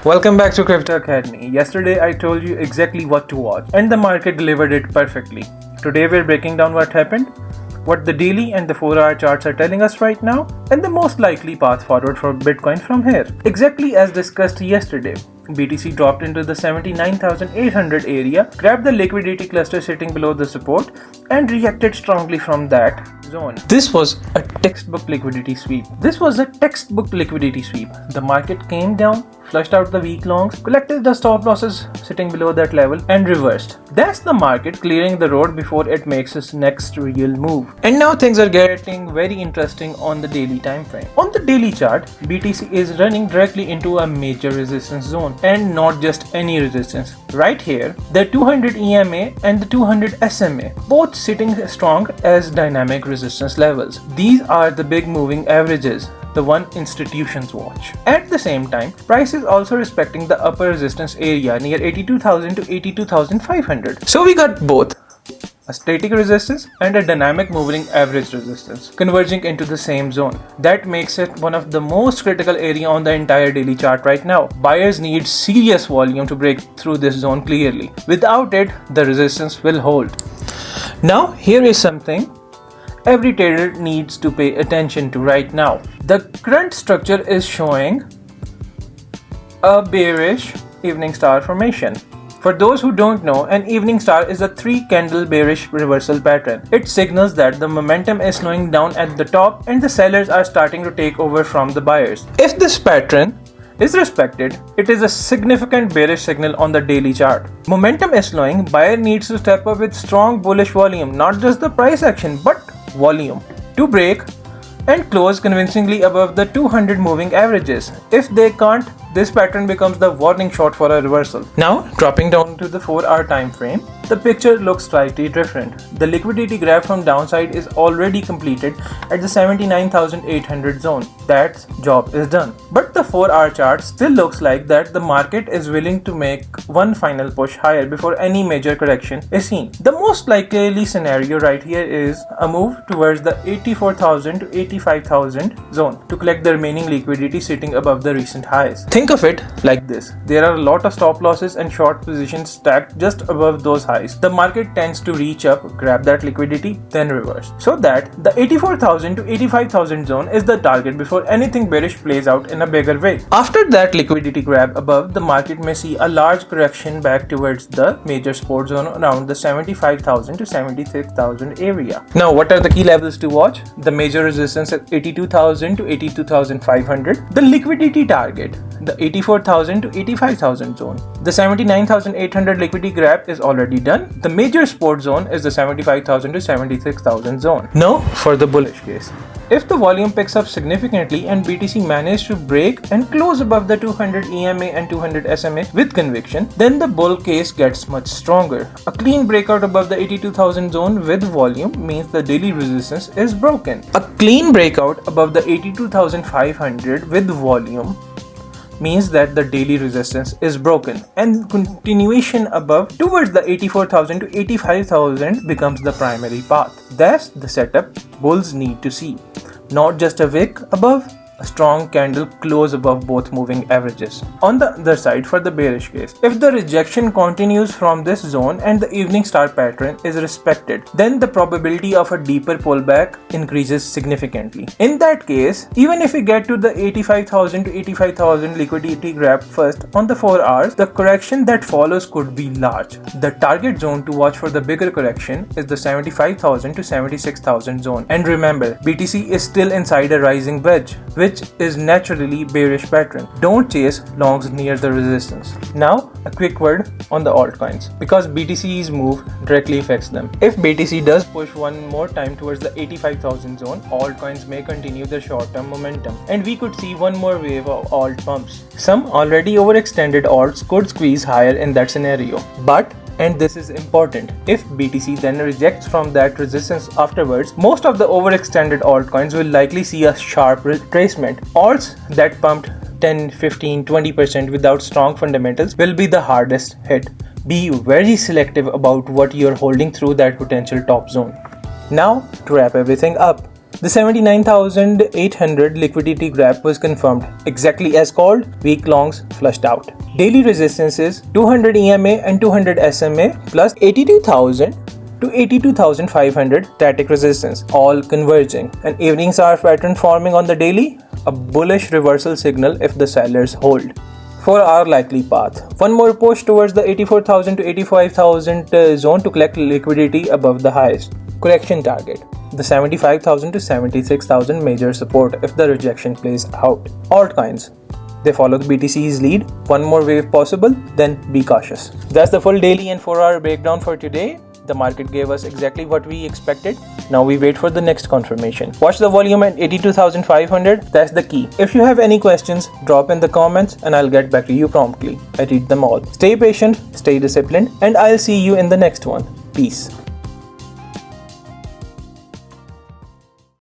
Welcome back to Crypto Academy. Yesterday I told you exactly what to watch and the market delivered it perfectly. Today we're breaking down what happened, what the daily and the 4-hour charts are telling us right now, and the most likely path forward for Bitcoin from here. Exactly as discussed yesterday, BTC dropped into the 79,800 area, grabbed the liquidity cluster sitting below the support, and reacted strongly from that zone. This was a textbook liquidity sweep. The market came down, flushed out the weak longs, collected the stop losses sitting below that level, and reversed. That's the market clearing the road before it makes its next real move. And now things are getting very interesting on the daily time frame. On the daily chart, BTC is running directly into a major resistance zone, and not just any resistance. Right here, the 200 EMA and the 200 SMA, both sitting strong as dynamic resistance levels. These are the big moving averages, the one institutions watch. At the same time, price is also respecting the upper resistance area near 82,000 to 82,500. So we got both a static resistance and a dynamic moving average resistance converging into the same zone. That makes it one of the most critical area on the entire daily chart right now. Buyers need serious volume to break through this zone clearly. Without it, the resistance will hold. Now, here is something every trader needs to pay attention to right now. The current structure is showing a bearish evening star formation. For those who don't know, an evening star is a 3-candle bearish reversal pattern. It signals that the momentum is slowing down at the top and the sellers are starting to take over from the buyers. If this pattern is respected, it is a significant bearish signal on the daily chart. Momentum is slowing, buyer needs to step up with strong bullish volume, not just the price action but volume, to break and close convincingly above the 200 moving averages. If they can't, this pattern becomes the warning shot for a reversal. Now, dropping down to the 4-hour time frame, the picture looks slightly different. The liquidity grab from downside is already completed at the 79,800 zone. That job is done. But the 4-hour chart still looks like that the market is willing to make one final push higher before any major correction is seen. The most likely scenario right here is a move towards the 84,000 to 85,000 zone to collect the remaining liquidity sitting above the recent highs. Think of it like this. There are a lot of stop losses and short positions stacked just above those highs. The market tends to reach up, grab that liquidity, then reverse. So that the 84,000 to 85,000 zone is the target before anything bearish plays out in a bigger way. After that liquidity grab above, the market may see a large correction back towards the major support zone around the 75,000 to 76,000 area. Now, what are the key levels to watch? The major resistance at 82,000 to 82,500. The liquidity target, the 84,000 to 85,000 zone. The 79,800 liquidity grab is already done. The major support zone is the 75,000 to 76,000 zone. Now for the bullish case. If the volume picks up significantly and BTC manages to break and close above the 200 EMA and 200 SMA with conviction, then the bull case gets much stronger. A clean breakout above the 82,000 zone with volume means the daily resistance is broken. A clean breakout above the 82,500 with volume means that the daily resistance is broken, and continuation above towards the 84,000 to 85,000 becomes the primary path. That's the setup bulls need to see. Not just a wick above, a strong candle close above both moving averages. On the other side, for the bearish case, if the rejection continues from this zone and the evening star pattern is respected, then the probability of a deeper pullback increases significantly. In that case, even if we get to the 85,000 to 85,000 liquidity grab first on the 4 hours, the correction that follows could be large. The target zone to watch for the bigger correction is the 75,000 to 76,000 zone. And remember, BTC is still inside a rising wedge, which is naturally bearish pattern. Don't chase longs near the resistance. Now, a quick word on the altcoins, because BTC's move directly affects them. If BTC does push one more time towards the 85,000 zone, altcoins may continue their short-term momentum, and we could see one more wave of alt pumps. Some already overextended alts could squeeze higher in that scenario. But and this is important, if BTC then rejects from that resistance afterwards, most of the overextended altcoins will likely see a sharp retracement. Alts that pumped 10, 15, 20% without strong fundamentals will be the hardest hit. Be very selective about what you're holding through that potential top zone. Now, to wrap everything up, The 79,800 liquidity gap was confirmed, exactly as called, week longs flushed out. Daily resistances 200 EMA and 200 SMA plus 82,000 to 82,500 static resistance, all converging. An evening SAR pattern forming on the daily, a bullish reversal signal if the sellers hold. For our likely path, one more push towards the 84,000 to 85,000 zone to collect liquidity above the highest. Correction target, the 75,000 to 76,000 major support if the rejection plays out. Altcoins, they follow the BTC's lead. One more wave possible, then be cautious. That's the full daily and 4-hour breakdown for today. The market gave us exactly what we expected. Now we wait for the next confirmation. Watch the volume at 82,500. That's the key. If you have any questions, drop in the comments and I'll get back to you promptly. I read them all. Stay patient, stay disciplined, and I'll see you in the next one. Peace.